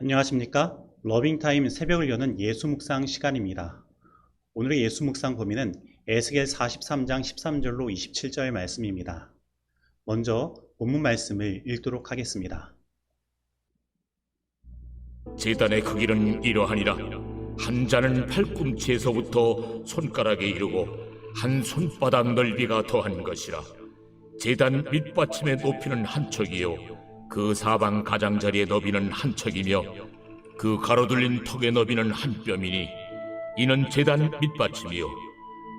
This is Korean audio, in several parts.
안녕하십니까? 러빙타임 새벽을 여는 예수묵상 시간입니다. 오늘의 예수묵상 범위는 에스겔 43장 13절로 27절 말씀입니다. 먼저 본문 말씀을 읽도록 하겠습니다. 제단의 크기는 이러하니라. 한 자는 팔꿈치에서부터 손가락에 이르고 한 손바닥 넓이가 더한 것이라. 제단 밑받침의 높이는 한 척이요 그 사방 가장자리의 너비는 한 척이며 그 가로둘린 턱의 너비는 한 뼘이니 이는 제단 밑받침이요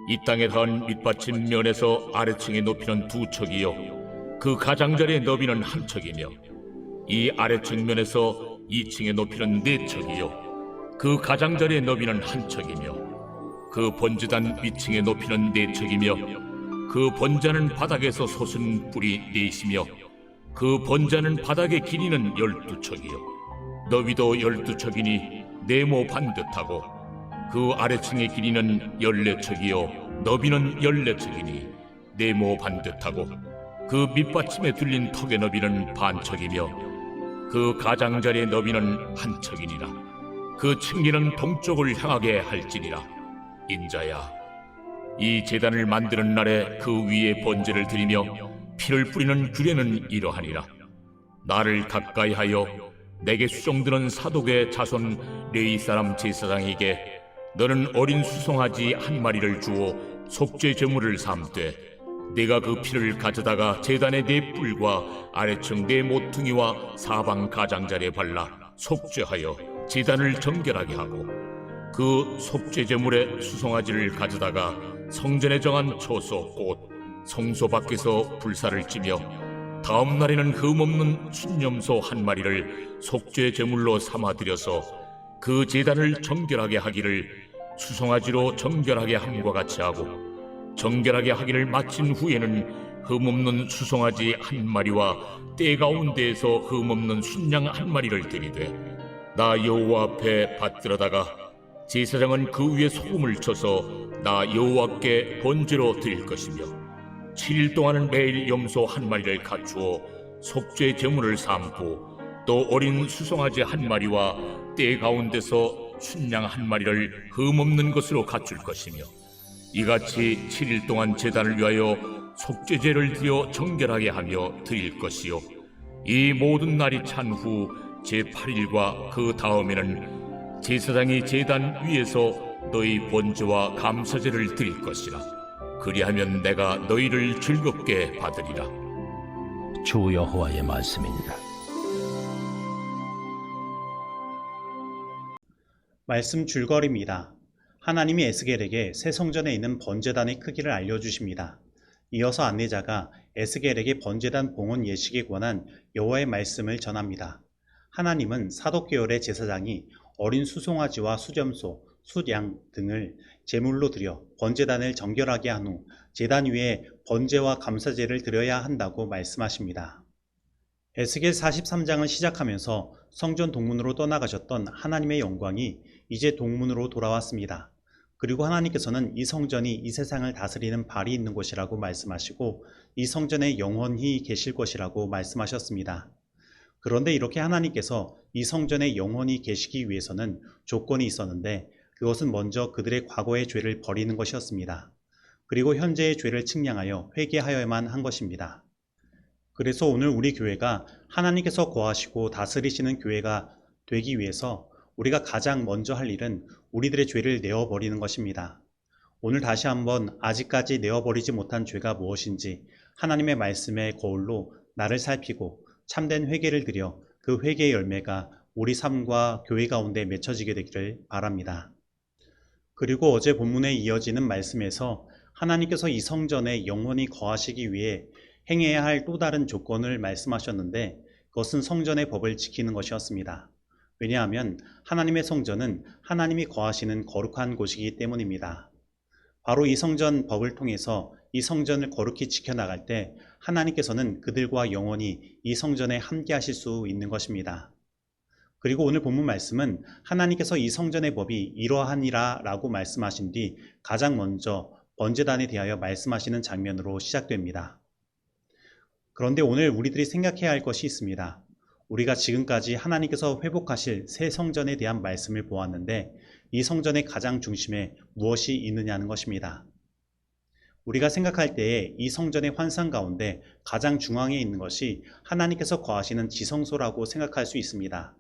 이 땅에 닿은 밑받침 면에서 아래층의 높이는 두 척이요 그 가장자리의 너비는 한 척이며 이 아래층 면에서 2층의 높이는 네 척이요 그 가장자리의 너비는 한 척이며 그 번제단 위층의 높이는 네 척이며 그 번제는 바닥에서 솟은 뿔이 넷이며 그 번제는 바닥의 길이는 12척이요 너비도 12척이니 네모 반듯하고 그 아래층의 길이는 14척이요 너비는 14척이니 네모 반듯하고 그 밑받침에 둘린 턱의 너비는 반척이며 그 가장자리의 너비는 한 척이니라. 그 층기는 동쪽을 향하게 할지니라. 인자야, 이 제단을 만드는 날에 그 위에 번제를 드리며 피를 뿌리는 규례는 이러하니라. 나를 가까이하여 내게 수종드는 사독의 자손 레위 사람 제사장에게 너는 어린 수송아지 한 마리를 주어 속죄 제물을 삼되 네가 그 피를 가져다가 제단의 네 뿔과 아래층 네 모퉁이와 사방 가장자리에 발라 속죄하여 제단을 정결하게 하고 그 속죄 제물의 수송아지를 가져다가 성전에 정한 처소 곧 성소 밖에서 불사를 찌며 다음 날에는 흠없는 순염소 한 마리를 속죄 제물로 삼아들여서 그 제단을 정결하게 하기를 수송아지로 정결하게 함과 같이 하고 정결하게 하기를 마친 후에는 흠없는 수송아지 한 마리와 때 가운데에서 흠없는 순양 한 마리를 드리되 나 여호와 앞에 받들어다가 제사장은 그 위에 소금을 쳐서 나 여호와께 번제로 드릴 것이며 7일 동안은 매일 염소 한 마리를 갖추어 속죄 제물을 삼고 또 어린 수송아지 한 마리와 때 가운데서 순양 한 마리를 흠없는 것으로 갖출 것이며 이같이 7일 동안 제단을 위하여 속죄제를 드려 정결하게 하며 드릴 것이요 이 모든 날이 찬 후 제8일과 그 다음에는 제사장이 제단 위에서 너희 번제와 감사제를 드릴 것이라. 그리하면 내가 너희를 즐겁게 받으리라. 주 여호와의 말씀입니다. 말씀 줄거리입니다. 하나님이 에스겔에게 새 성전에 있는 번제단의 크기를 알려주십니다. 이어서 안내자가 에스겔에게 번제단 봉헌 예식에 관한 여호와의 말씀을 전합니다. 하나님은 사독계열의 제사장이 어린 수송아지와 수점소, 숫양 등을 제물로 드려 번제단을 정결하게 한 후 제단 위에 번제와 감사제를 드려야 한다고 말씀하십니다. 에스겔 43장을 시작하면서 성전 동문으로 떠나가셨던 하나님의 영광이 이제 동문으로 돌아왔습니다. 그리고 하나님께서는 이 성전이 이 세상을 다스리는 발이 있는 곳이라고 말씀하시고 이 성전에 영원히 계실 것이라고 말씀하셨습니다. 그런데 이렇게 하나님께서 이 성전에 영원히 계시기 위해서는 조건이 있었는데 그것은 먼저 그들의 과거의 죄를 버리는 것이었습니다. 그리고 현재의 죄를 측량하여 회개하여야만 한 것입니다. 그래서 오늘 우리 교회가 하나님께서 거하시고 다스리시는 교회가 되기 위해서 우리가 가장 먼저 할 일은 우리들의 죄를 내어버리는 것입니다. 오늘 다시 한번 아직까지 내어버리지 못한 죄가 무엇인지 하나님의 말씀의 거울로 나를 살피고 참된 회개를 드려 그 회개의 열매가 우리 삶과 교회 가운데 맺혀지게 되기를 바랍니다. 그리고 어제 본문에 이어지는 말씀에서 하나님께서 이 성전에 영원히 거하시기 위해 행해야 할 또 다른 조건을 말씀하셨는데 그것은 성전의 법을 지키는 것이었습니다. 왜냐하면 하나님의 성전은 하나님이 거하시는 거룩한 곳이기 때문입니다. 바로 이 성전 법을 통해서 이 성전을 거룩히 지켜나갈 때 하나님께서는 그들과 영원히 이 성전에 함께 하실 수 있는 것입니다. 그리고 오늘 본문 말씀은 하나님께서 이 성전의 법이 이러하니라 라고 말씀하신 뒤 가장 먼저 번제단에 대하여 말씀하시는 장면으로 시작됩니다. 그런데 오늘 우리들이 생각해야 할 것이 있습니다. 우리가 지금까지 하나님께서 회복하실 새 성전에 대한 말씀을 보았는데 이 성전의 가장 중심에 무엇이 있느냐는 것입니다. 우리가 생각할 때에 이 성전의 환상 가운데 가장 중앙에 있는 것이 하나님께서 거하시는 지성소라고 생각할 수 있습니다.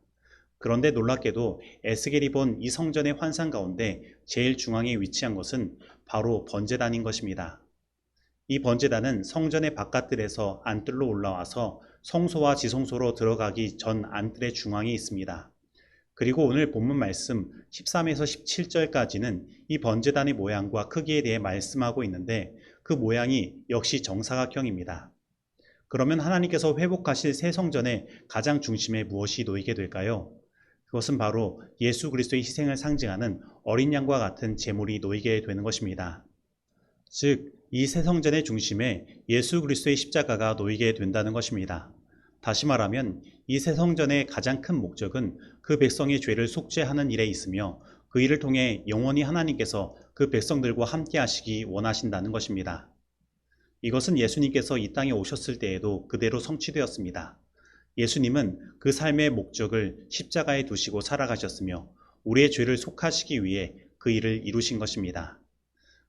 그런데 놀랍게도 에스겔이 본 이 성전의 환상 가운데 제일 중앙에 위치한 것은 바로 번제단인 것입니다. 이 번제단은 성전의 바깥들에서 안뜰로 올라와서 성소와 지성소로 들어가기 전 안뜰의 중앙에 있습니다. 그리고 오늘 본문 말씀 13에서 17절까지는 이 번제단의 모양과 크기에 대해 말씀하고 있는데 그 모양이 역시 정사각형입니다. 그러면 하나님께서 회복하실 새 성전의 가장 중심에 무엇이 놓이게 될까요? 그것은 바로 예수 그리스도의 희생을 상징하는 어린 양과 같은 제물이 놓이게 되는 것입니다. 즉, 이 새 성전의 중심에 예수 그리스도의 십자가가 놓이게 된다는 것입니다. 다시 말하면 이 새 성전의 가장 큰 목적은 그 백성의 죄를 속죄하는 일에 있으며 그 일을 통해 영원히 하나님께서 그 백성들과 함께 하시기 원하신다는 것입니다. 이것은 예수님께서 이 땅에 오셨을 때에도 그대로 성취되었습니다. 예수님은 그 삶의 목적을 십자가에 두시고 살아가셨으며 우리의 죄를 속하시기 위해 그 일을 이루신 것입니다.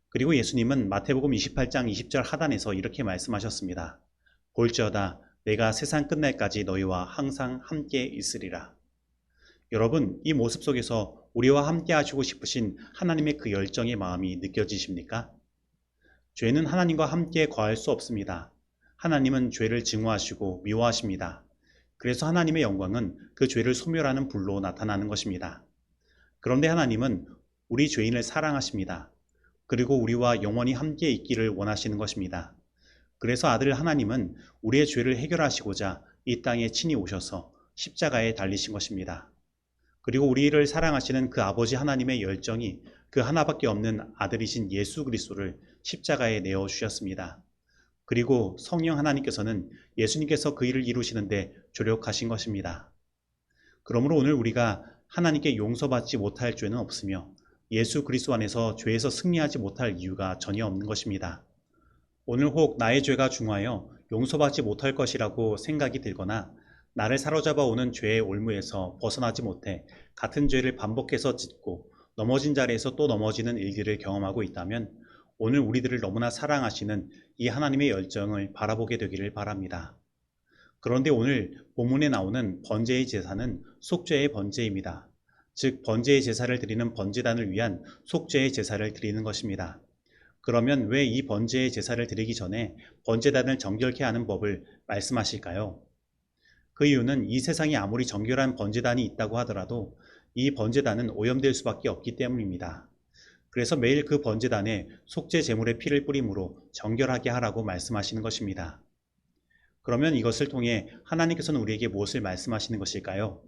그리고 예수님은 마태복음 28장 20절 하단에서 이렇게 말씀하셨습니다. 볼지어다 내가 세상 끝날까지 너희와 항상 함께 있으리라. 여러분, 이 모습 속에서 우리와 함께 하시고 싶으신 하나님의 그 열정의 마음이 느껴지십니까? 죄는 하나님과 함께 거할 수 없습니다. 하나님은 죄를 증오하시고 미워하십니다. 그래서 하나님의 영광은 그 죄를 소멸하는 불로 나타나는 것입니다. 그런데 하나님은 우리 죄인을 사랑하십니다. 그리고 우리와 영원히 함께 있기를 원하시는 것입니다. 그래서 아들 하나님은 우리의 죄를 해결하시고자 이 땅에 친히 오셔서 십자가에 달리신 것입니다. 그리고 우리를 사랑하시는 그 아버지 하나님의 열정이 그 하나밖에 없는 아들이신 예수 그리스도를 십자가에 내어주셨습니다. 그리고 성령 하나님께서는 예수님께서 그 일을 이루시는데 조력하신 것입니다. 그러므로 오늘 우리가 하나님께 용서받지 못할 죄는 없으며 예수 그리스도 안에서 죄에서 승리하지 못할 이유가 전혀 없는 것입니다. 오늘 혹 나의 죄가 중하여 용서받지 못할 것이라고 생각이 들거나 나를 사로잡아 오는 죄의 올무에서 벗어나지 못해 같은 죄를 반복해서 짓고 넘어진 자리에서 또 넘어지는 일들을 경험하고 있다면 오늘 우리들을 너무나 사랑하시는 이 하나님의 열정을 바라보게 되기를 바랍니다. 그런데 오늘 본문에 나오는 번제의 제사는 속죄의 번제입니다. 즉 번제의 제사를 드리는 번제단을 위한 속죄의 제사를 드리는 것입니다. 그러면 왜 이 번제의 제사를 드리기 전에 번제단을 정결케 하는 법을 말씀하실까요? 그 이유는 이 세상에 아무리 정결한 번제단이 있다고 하더라도 이 번제단은 오염될 수밖에 없기 때문입니다. 그래서 매일 그 번제단에 속죄 제물의 피를 뿌림으로 정결하게 하라고 말씀하시는 것입니다. 그러면 이것을 통해 하나님께서는 우리에게 무엇을 말씀하시는 것일까요?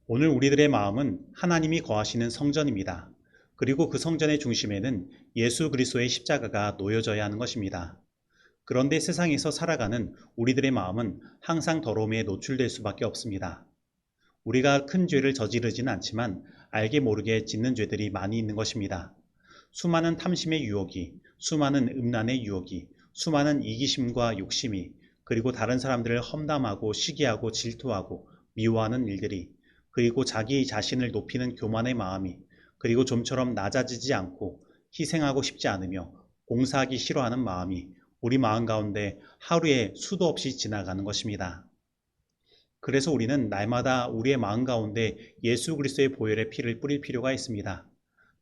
오늘 우리들의 마음은 하나님이 거하시는 성전입니다. 그리고 그 성전의 중심에는 예수 그리스도의 십자가가 놓여져야 하는 것입니다. 그런데 세상에서 살아가는 우리들의 마음은 항상 더러움에 노출될 수밖에 없습니다. 우리가 큰 죄를 저지르지는 않지만 알게 모르게 짓는 죄들이 많이 있는 것입니다. 수많은 탐심의 유혹이, 수많은 음란의 유혹이, 수많은 이기심과 욕심이, 그리고 다른 사람들을 험담하고 시기하고 질투하고 미워하는 일들이, 그리고 자기 자신을 높이는 교만의 마음이, 그리고 좀처럼 낮아지지 않고 희생하고 싶지 않으며 봉사하기 싫어하는 마음이 우리 마음 가운데 하루에 수도 없이 지나가는 것입니다. 그래서 우리는 날마다 우리의 마음 가운데 예수 그리스도의 보혈의 피를 뿌릴 필요가 있습니다.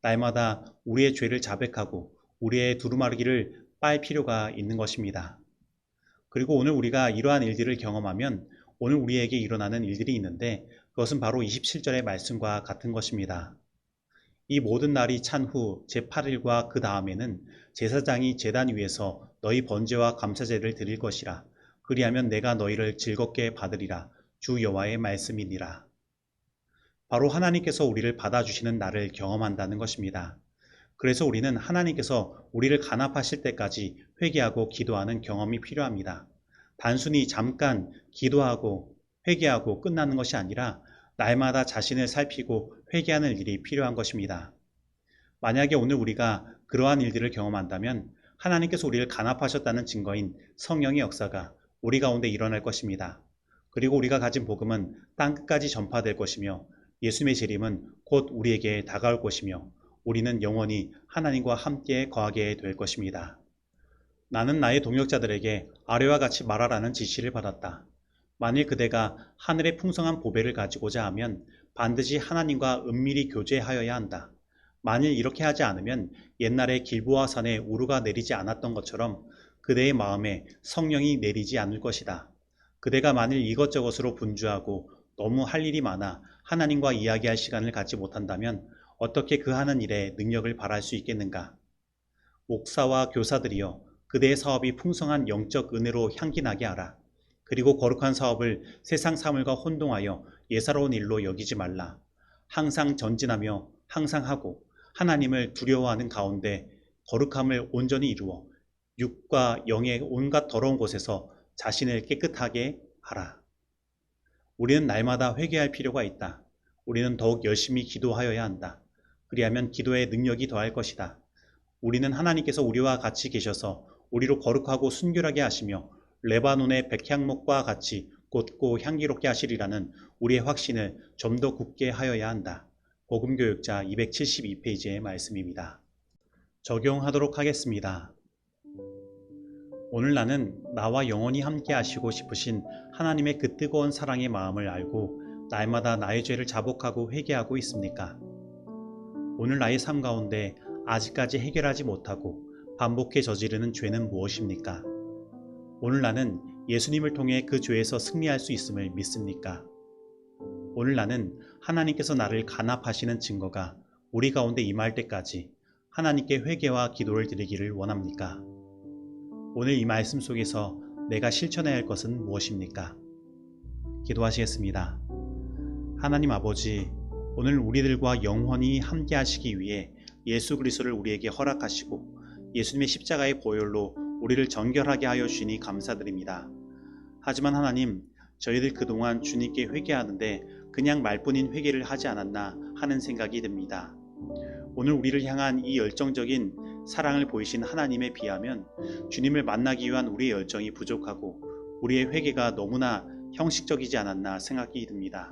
날마다 우리의 죄를 자백하고 우리의 두루마리기를 빨 필요가 있는 것입니다. 그리고 오늘 우리가 이러한 일들을 경험하면 오늘 우리에게 일어나는 일들이 있는데 그것은 바로 27절의 말씀과 같은 것입니다. 이 모든 날이 찬 후 제8일과 그 다음에는 제사장이 제단 위에서 너희 번제와 감사제를 드릴 것이라. 그리하면 내가 너희를 즐겁게 받으리라. 주 여호와의 말씀이니라. 바로 하나님께서 우리를 받아주시는 날을 경험한다는 것입니다. 그래서 우리는 하나님께서 우리를 간합하실 때까지 회개하고 기도하는 경험이 필요합니다. 단순히 잠깐 기도하고 회개하고 끝나는 것이 아니라 날마다 자신을 살피고 회개하는 일이 필요한 것입니다. 만약에 오늘 우리가 그러한 일들을 경험한다면 하나님께서 우리를 간합하셨다는 증거인 성령의 역사가 우리 가운데 일어날 것입니다. 그리고 우리가 가진 복음은 땅끝까지 전파될 것이며 예수님의 재림은 곧 우리에게 다가올 것이며 우리는 영원히 하나님과 함께 거하게 될 것입니다. 나는 나의 동역자들에게 아래와 같이 말하라는 지시를 받았다. 만일 그대가 하늘의 풍성한 보배를 가지고자 하면 반드시 하나님과 은밀히 교제하여야 한다. 만일 이렇게 하지 않으면 옛날에 길보아 산에 우루가 내리지 않았던 것처럼 그대의 마음에 성령이 내리지 않을 것이다. 그대가 만일 이것저것으로 분주하고 너무 할 일이 많아 하나님과 이야기할 시간을 갖지 못한다면 어떻게 그 하는 일에 능력을 발할 수 있겠는가? 목사와 교사들이여, 그대의 사업이 풍성한 영적 은혜로 향기 나게 하라. 그리고 거룩한 사업을 세상 사물과 혼동하여 예사로운 일로 여기지 말라. 항상 전진하며 항상 하고 하나님을 두려워하는 가운데 거룩함을 온전히 이루어 육과 영의 온갖 더러운 곳에서 자신을 깨끗하게 하라. 우리는 날마다 회개할 필요가 있다. 우리는 더욱 열심히 기도하여야 한다. 그리하면 기도의 능력이 더할 것이다. 우리는 하나님께서 우리와 같이 계셔서 우리로 거룩하고 순결하게 하시며 레바논의 백향목과 같이 곧고 향기롭게 하시리라는 우리의 확신을 좀 더 굳게 하여야 한다. 복음교육자 272페이지의 말씀입니다. 적용하도록 하겠습니다. 오늘 나는 나와 영원히 함께 하시고 싶으신 하나님의 그 뜨거운 사랑의 마음을 알고 날마다 나의 죄를 자복하고 회개하고 있습니까? 오늘 나의 삶 가운데 아직까지 해결하지 못하고 반복해 저지르는 죄는 무엇입니까? 오늘 나는 예수님을 통해 그 죄에서 승리할 수 있음을 믿습니까? 오늘 나는 하나님께서 나를 간합하시는 증거가 우리 가운데 임할 때까지 하나님께 회개와 기도를 드리기를 원합니까? 오늘 이 말씀 속에서 내가 실천해야 할 것은 무엇입니까? 기도하시겠습니다. 하나님 아버지, 오늘 우리들과 영원히 함께 하시기 위해 예수 그리스도를 우리에게 허락하시고 예수님의 십자가의 보혈로 우리를 정결하게 하여 주시니 감사드립니다. 하지만 하나님, 저희들 그동안 주님께 회개하는데 그냥 말뿐인 회개를 하지 않았나 하는 생각이 듭니다. 오늘 우리를 향한 이 열정적인 사랑을 보이신 하나님에 비하면 주님을 만나기 위한 우리의 열정이 부족하고 우리의 회개가 너무나 형식적이지 않았나 생각이 듭니다.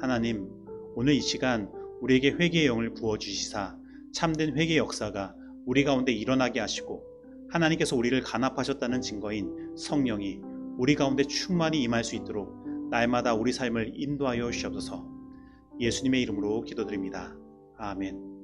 하나님, 오늘 이 시간 우리에게 회개의 영을 부어주시사 참된 회개 역사가 우리 가운데 일어나게 하시고 하나님께서 우리를 간합하셨다는 증거인 성령이 우리 가운데 충만히 임할 수 있도록 날마다 우리 삶을 인도하여 주시옵소서. 예수님의 이름으로 기도드립니다. 아멘.